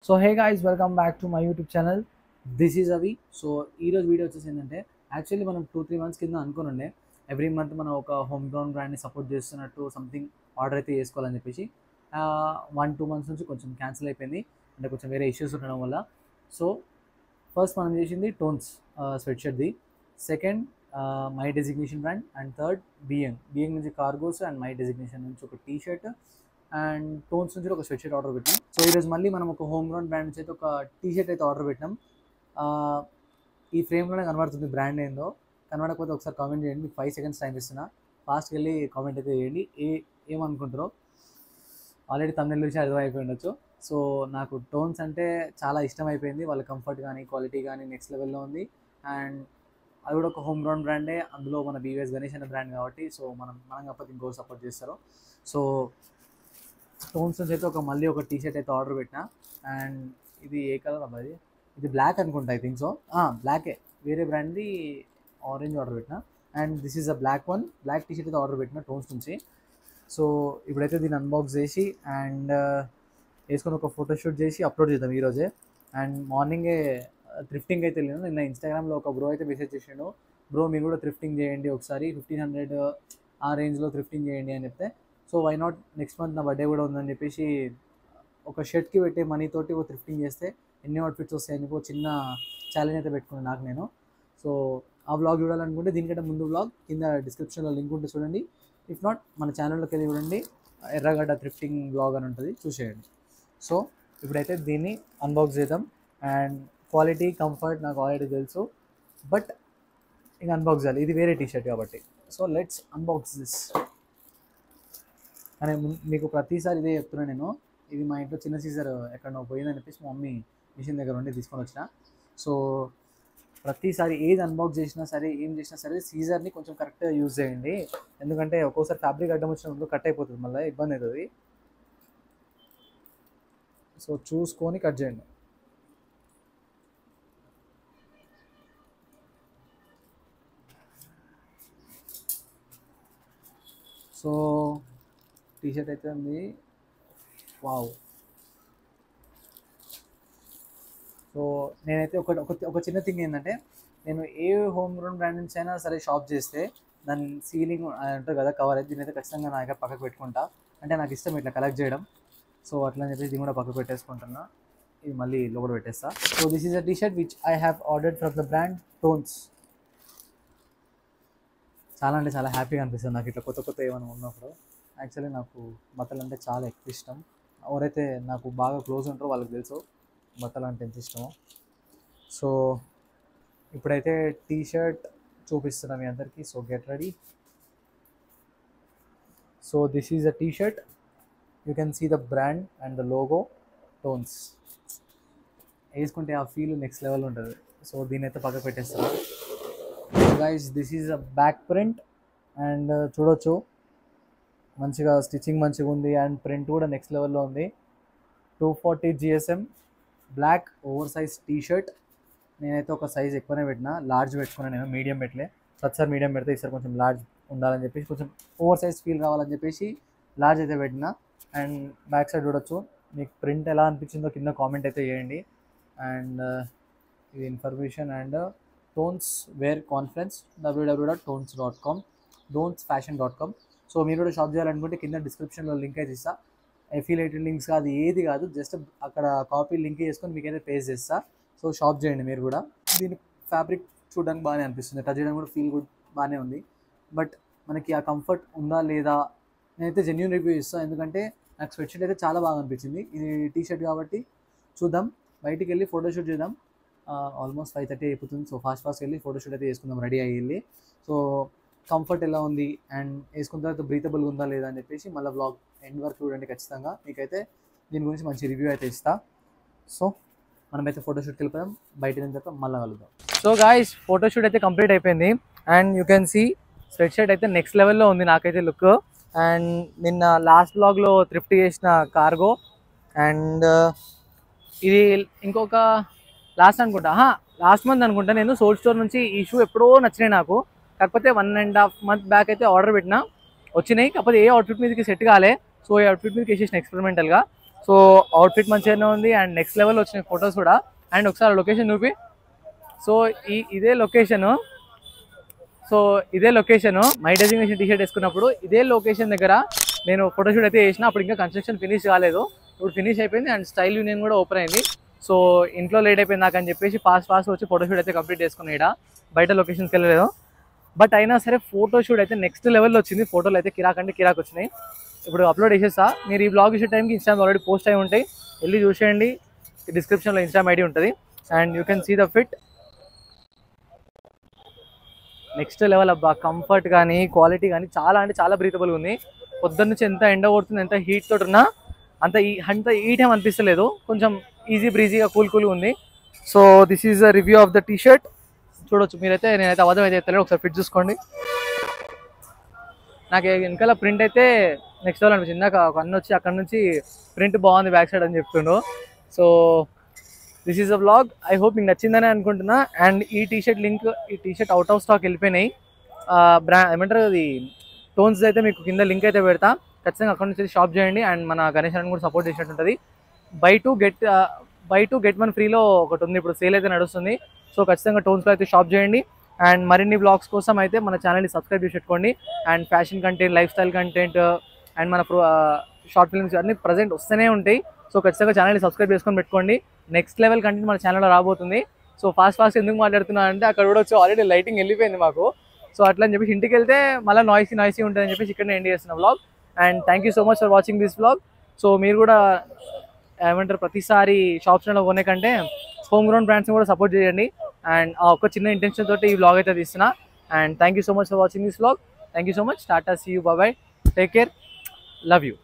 So hey guys, welcome back to my YouTube channel. This is అవి. So ఈరోజు video వచ్చేసి ఏంటంటే, actually మనం 2-3 మంత్స్ కింద అనుకుని ఎవ్రీ మంత్ మనం ఒక హోమ్ గ్రౌండ్ బ్రాండ్ని సపోర్ట్ చేస్తున్నట్టు సంథింగ్ ఆర్డర్ అయితే చేసుకోవాలని చెప్పేసి 1-2 మంత్స్ నుంచి కొంచెం క్యాన్సిల్ అయిపోయింది. అంటే కొంచెం వేరే ఇష్యూస్ ఉండడం వల్ల. సో ఫస్ట్ మనం చేసింది టోన్స్ స్వెట్ షర్ట్ది, second my designation brand, and third బిఎంగ్ నుంచి కార్గోస్, అండ్ మై డెసిగ్నేషన్ నుంచి ఒక టీ షర్ట్, అండ్ టోన్స్ నుంచి ఒక స్వెట్ షర్ట్ ఆర్డర్ పెట్టాం. సో ఈరోజు మళ్ళీ మనం ఒక హోమ్ గ్రౌండ్ బ్రాండ్ నుంచి అయితే ఒక టీ షర్ట్ అయితే ఆర్డర్ పెట్టినాం. ఈ ఫ్రేమ్లోనే కనబడుతుంది బ్రాండ్ ఏందో. కనబడకపోతే ఒకసారి కామెంట్ చేయండి. మీకు 5 seconds టైం ఇస్తున్నా. ఫాస్ట్కి వెళ్ళి కామెంట్ అయితే చేయండి. ఏమనుకుంటారో ఆల్రెడీ తమిళ నుంచి అర్థమైపోయి ఉండొచ్చు. సో నాకు టోన్స్ అంటే చాలా ఇష్టం అయిపోయింది. వాళ్ళ కంఫర్ట్ కానీ క్వాలిటీ కానీ నెక్స్ట్ లెవెల్లో ఉంది. అండ్ అది కూడా ఒక హోమ్ గ్రౌండ్ బ్రాండే, అందులో మన బీవీఎస్ గణేష్ అనే బ్రాండ్ కాబట్టి. సో మనం కాకపోతే ఇంకో సపోర్ట్ చేస్తారు. సో టోన్స్ నుంచి అయితే మళ్ళీ ఒక టీ షర్ట్ అయితే ఆర్డర్ పెట్టిన. అండ్ ఇది ఏ కలర్ అబ్బాయి? ఇది బ్లాక్ అనుకుంటా, ఐ థింక్ సో. బ్లాకే, వేరే బ్రాండ్ది ఆరెంజ్ ఆర్డర్ పెట్టిన. And this is a black T shirt అయితే ఆర్డర్ పెట్టిన టోన్స్ నుంచి. సో ఇప్పుడైతే దీన్ని అన్బాక్స్ చేసి అండ్ వేసుకొని ఒక ఫోటోషూట్ చేసి అప్లోడ్ చేద్దాం ఈరోజే. అండ్ మార్నింగే థ్రిఫ్టింగ్ అయితే వెళ్ళాను. నిన్న ఇన్స్టాగ్రామ్లో ఒక బ్రో అయితే మెసేజ్ చేసాడు, బ్రో మీరు కూడా థ్రిఫ్టింగ్ చేయండి ఒకసారి, 1500 ఆ రేంజ్లో థ్రిఫ్టింగ్ చేయండి అని చెప్తే, so why not, next month నా బర్త్డే కూడా ఉందని చెప్పేసి ఒక షర్ట్కి పెట్టే మనీ తోటి ఒక థ్రిఫ్టింగ్ చేస్తే ఎన్ని అవుట్ఫిట్స్ వస్తాయని ఒక చిన్న ఛాలెంజ్ అయితే పెట్టుకున్నాను నాకు నేను. సో ఆ వ్లాగ్ చూడాలనుకుంటే దీనికంటే ముందు వ్లాగ్ కింద డిస్క్రిప్షన్లో లింక్ ఉంటే చూడండి. ఇఫ్ నాట్ మన ఛానల్లోకి వెళ్ళి చూడండి, ఎర్రగడ్డ థ్రిఫ్టింగ్ వ్లాగ్ అని ఉంటుంది, చూసేయండి. సో ఇప్పుడైతే దీన్ని అన్బాక్స్ చేద్దాం. అండ్ క్వాలిటీ కంఫర్ట్ నాకు ఆల్రెడీ తెలుసు, బట్ ఇంకా అన్బాక్స్ చేయాలి. ఇది వేరే టీ షర్ట్ కాబట్టి. So let's unbox this. అని మీకు ప్రతిసారి ఇదే చెప్తున్నాను నేను. ఇది మా ఇంట్లో చిన్న సీజర్ ఎక్కడో పోయిందని చెప్పేసి మా మమ్మీ మిషన్ దగ్గర ఉండి తీసుకొని వచ్చిన. సో ప్రతిసారి ఏది అన్బాక్స్ చేసినా సరే, ఏం చేసినా సరే, సీజర్ని కొంచెం కరెక్ట్గా యూజ్ చేయండి. ఎందుకంటే ఒక్కోసారి ఫ్యాబ్రిక్ అడ్డం వచ్చినప్పుడు కట్ అయిపోతుంది, మళ్ళీ ఇబ్బంది అవుతుంది. సో చూసుకొని కట్ చేయండి. సో టీ షర్ట్ అయితే ఉంది. వావ్. సో నేనైతే ఒక చిన్న థింగ్ ఏంటంటే, నేను ఏ హోమ్ గ్రౌండ్ బ్రాండ్ నుంచి అయినా సరే షాప్ చేస్తే దాని సీలింగ్ ఉంటుంది కదా, కవర్ అయితే దీని అయితే ఖచ్చితంగా నా దగ్గర పక్కకు పెట్టుకుంటా. అంటే నాకు ఇష్టం ఇట్లా కలెక్ట్ చేయడం. సో అట్లా అని చెప్పేసి దీన్ని కూడా పక్కకు పెట్టేసుకుంటున్నా. ఇది మళ్ళీ లోపల పెట్టేస్తా. So this is a T shirt which I have ordered from the brand tones. చాలా అంటే చాలా హ్యాపీగా అనిపిస్తుంది నాకు ఇట్లా కొత్త ఏమైనా ఉన్నప్పుడు. యాక్చువల్లీ నాకు బట్టలు అంటే చాలా ఎక్కువ ఇష్టం. ఎవరైతే నాకు బాగా క్లోజ్ ఉంటారో వాళ్ళకి తెలుసు బట్టలు అంటే ఎంత ఇష్టమో. సో ఇప్పుడైతే టీ షర్ట్ చూపిస్తున్నాం మీ అందరికీ. So get ready. So this is a T shirt. You can see the brand and the logo Tons. వేసుకుంటే ఆ ఫీల్ నెక్స్ట్ లెవెల్ ఉంటుంది. సో దీని అయితే పక్కకు పెట్టేస్తాను. Guys, this is a back print. And చూడొచ్చు మంచిగా స్టిచ్చింగ్ మంచిగా ఉంది. అండ్ ప్రింట్ కూడా నెక్స్ట్ లెవెల్లో ఉంది. 240 GSM black over size T shirt. నేనైతే ఒక సైజ్ ఎక్కువనే పెట్టినా, లార్జ్ పెట్టుకున్నాను నేను, మీడియం పెట్టలే. ప్రతిసారి మీడియం పెడితే ఈసారి కొంచెం లార్జ్ ఉండాలని చెప్పేసి, కొంచెం ఓవర్ సైజ్ ఫీల్ రావాలని చెప్పేసి లార్జ్ అయితే పెట్టినా. అండ్ బ్యాక్ సైడ్ చూడొచ్చు. మీకు ప్రింట్ ఎలా అనిపించిందో కింద కామెంట్ అయితే చేయండి. అండ్ ఇది information. And Tons wear conference www.tons.com, tonsfashion.com. So మీరు కూడా షాప్ చేయాలనుకుంటే కింద డిస్క్రిప్షన్లో లింక్ అయితే ఇస్తా. ఎఫిలియేటెడ్ లింక్స్ కాదు, ఏది కాదు, జస్ట్ అక్కడ కాపీ లింక్ చేసుకొని మీకైతే పేస్ట్ చేస్తా. సో షాప్ చేయండి మీరు కూడా. దీని ఫ్యాబ్రిక్ చూడడానికి బాగానే అనిపిస్తుంది, టచ్ చేయడానికి కూడా ఫీల్ గుడ్ బాగానే ఉంది. బట్ మనకి ఆ కంఫర్ట్ ఉందా లేదా, నేనైతే జెన్యూన్ రివ్యూ ఇస్తాను. ఎందుకంటే నాకు స్వెట్ షర్ట్ అయితే చాలా బాగా అనిపించింది. ఇది టీ షర్ట్ కాబట్టి చూద్దాం. బయటికి వెళ్ళి ఫోటోషూట్ చేద్దాం. ఆల్మోస్ట్ 5:30 అయిపోతుంది. సో ఫాస్ట్ వెళ్ళి ఫోటోషూట్ అయితే వేసుకుందాం, రెడీ అయ్యి వెళ్ళి. సో కంఫర్ట్ ఎలా ఉంది అండ్ వేసుకున్న తర్వాత బ్రీతబుల్గా ఉందా లేదా అని చెప్పేసి మళ్ళీ వ్లాగ్ ఎండ్ వరకు చూడండి ఖచ్చితంగా. మీకైతే దీని గురించి మంచి రివ్యూ అయితే ఇస్తా. సో మనమైతే ఫోటోషూట్కి వెళ్ళిపోయాం. బయట తర్వాత మళ్ళీ కలుద్దాం. సో గాయ్స్, ఫోటోషూట్ అయితే కంప్లీట్ అయిపోయింది. And you can see sweat shirt అయితే నెక్స్ట్ లెవెల్లో ఉంది నాకైతే లుక్. అండ్ నిన్న లాస్ట్ బ్లాగ్లో థ్రిఫ్ట్ చేసిన కార్గో. అండ్ ఇది ఇంకొక లాస్ట్ అనుకుంటా, లాస్ట్ మంత్ అనుకుంటా, నేను సోల్ స్టోర్ నుంచి ఈ షూ ఎప్పుడో నచ్చినాయి నాకు. కాకపోతే 1.5 month బ్యాక్ అయితే ఆర్డర్ పెట్టినా, వచ్చినాయి. కాకపోతే ఏ అవుట్ఫిట్ మీదకి సెట్ కాలే. సో ఈ అవుట్ఫిట్ మీదకి వేసేసిన ఎక్స్పెరిమెంటల్గా. సో అవుట్ఫిట్ మంచిగానే ఉంది అండ్ నెక్స్ట్ లెవెల్ వచ్చినాయి ఫొటోస్ కూడా. అండ్ ఒకసారి లొకేషన్ చూపి. సో ఇదే లొకేషన్ మై డెసిగ్నేషన్ టీషర్ట్ వేసుకున్నప్పుడు ఇదే లొకేషన్ దగ్గర నేను ఫోటోషూట్ అయితే చేసిన. అప్పుడు ఇంకా కన్స్ట్రక్షన్ ఫినిష్ కాలేదు, ఇప్పుడు ఫినిష్ అయిపోయింది అండ్ స్టైల్ యూనియన్ కూడా ఓపెన్ అయింది. సో ఇంట్లో లేట్ అయిపోయింది నాకు అని చెప్పేసి ఫాస్ట్ వచ్చి ఫోటోషూట్ అయితే కంప్లీట్ చేసుకున్నాను. ఇక్కడ బయట లొకేషన్స్కి వెళ్ళలేదు, బట్ అయినా సరే ఫోటోషూట్ అయితే నెక్స్ట్ లెవెల్లో వచ్చింది. ఫోటోలు అయితే కిరాక్ అంటే కిరాక్ వచ్చినాయి. ఇప్పుడు అప్లోడ్ చేసేస్తా. మీరు ఈ బ్లాగ్ చూసే టైంకి ఇన్స్టాగ్రామ్ ఆల్రెడీ పోస్ట్ అయి ఉంటాయి, వెళ్ళి చూసేయండి. డిస్క్రిప్షన్లో ఇన్స్టాగ్రామ్ ఐడి ఉంటుంది and you can see the fit. Next level అబ్బా, కంఫర్ట్ కానీ క్వాలిటీ కానీ చాలా అంటే చాలా బ్రీతబుల్గా ఉంది. పొద్దున్న నుంచి ఎంత ఎండ కొడుతుంది, ఎంత హీట్ తోటి ఉన్నా అంత హీట్ ఏం అనిపిస్తలేదు, కొంచెం ఈజీ బ్రీజీగా కూల్గా ఉంది. So this is the review of the T shirt. చూడొచ్చు మీరైతే, నేనైతే అబద్ధం అయితే తెలియదు, ఒకసారి ఫిట్ చూసుకోండి. నాకు వెనకాల ప్రింట్ అయితే నెక్స్ట్ లెవెల్ అనిపించింది. నాకు ఒక అన్న వచ్చి అక్కడ నుంచి ప్రింట్ బాగుంది బ్యాక్ సైడ్ అని చెప్తుండు. So this is a vlog. I hope మీకు నచ్చిందని అనుకుంటున్నా. అండ్ ఈ టీషర్ట్ అవుట్ ఆఫ్ స్టాక్ వెళ్ళిపోయినాయి. ఏమంటారు అది, టోన్స్ అయితే మీకు కింద లింక్ అయితే పెడతా, ఖచ్చితంగా అక్కడ నుంచి షాప్ చేయండి. అండ్ మన గణేష్ అన్న కూడా సపోర్ట్ చేసినట్టు ఉంటుంది. బై టూ గెట్ వన్ ఫ్రీలో ఒకటి ఉంది, ఇప్పుడు సేల్ అయితే నడుస్తుంది. సో ఖచ్చితంగా టోన్స్లో అయితే షాప్ చేయండి. అండ్ మరిన్ని బ్లాగ్స్ కోసం అయితే మన ఛానల్ని సబ్స్క్రైబ్ చేసి పెట్టుకోండి. And fashion content, life style content and మన షార్ట్ ఫిల్మ్స్ అన్నీ ప్రజెంట్ వస్తూనే ఉంటాయి. సో ఖచ్చితంగా ఛానల్ని సబ్స్క్రైబ్ చేసుకొని పెట్టుకోండి. నెక్స్ట్ లెవెల్ కంటెంట్ మన ఛానల్లో రాబోతుంది. సో ఫాస్ట్ ఎందుకు మాట్లాడుతున్నా అంటే అక్కడ కూడా వచ్చి ఆల్రెడీ లైటింగ్ వెళ్ళిపోయింది మాకు. సో అట్లా అని చెప్పేసి ఇంటికి వెళ్తే మళ్ళీ నాయిసీ ఉంటుందని చెప్పేసి ఇక్కడనే ఎండ్ చేస్తున్న vlog. And thank you so much for watching this vlog. So మీరు కూడా ఏమంటారు, ప్రతిసారి షాప్స్లో కొనే కంటే హోమ్ గ్రౌండ్ బ్రాండ్స్ని కూడా సపోర్ట్ చేయండి. అండ్ ఆ ఒక చిన్న ఇంటెన్షన్ తోటి ఈ వ్లాగ్ అయితే తీస్తున్నా. And thank you so much for watching this vlog. Thank you so much. Tata, see you, bye, take care, love you.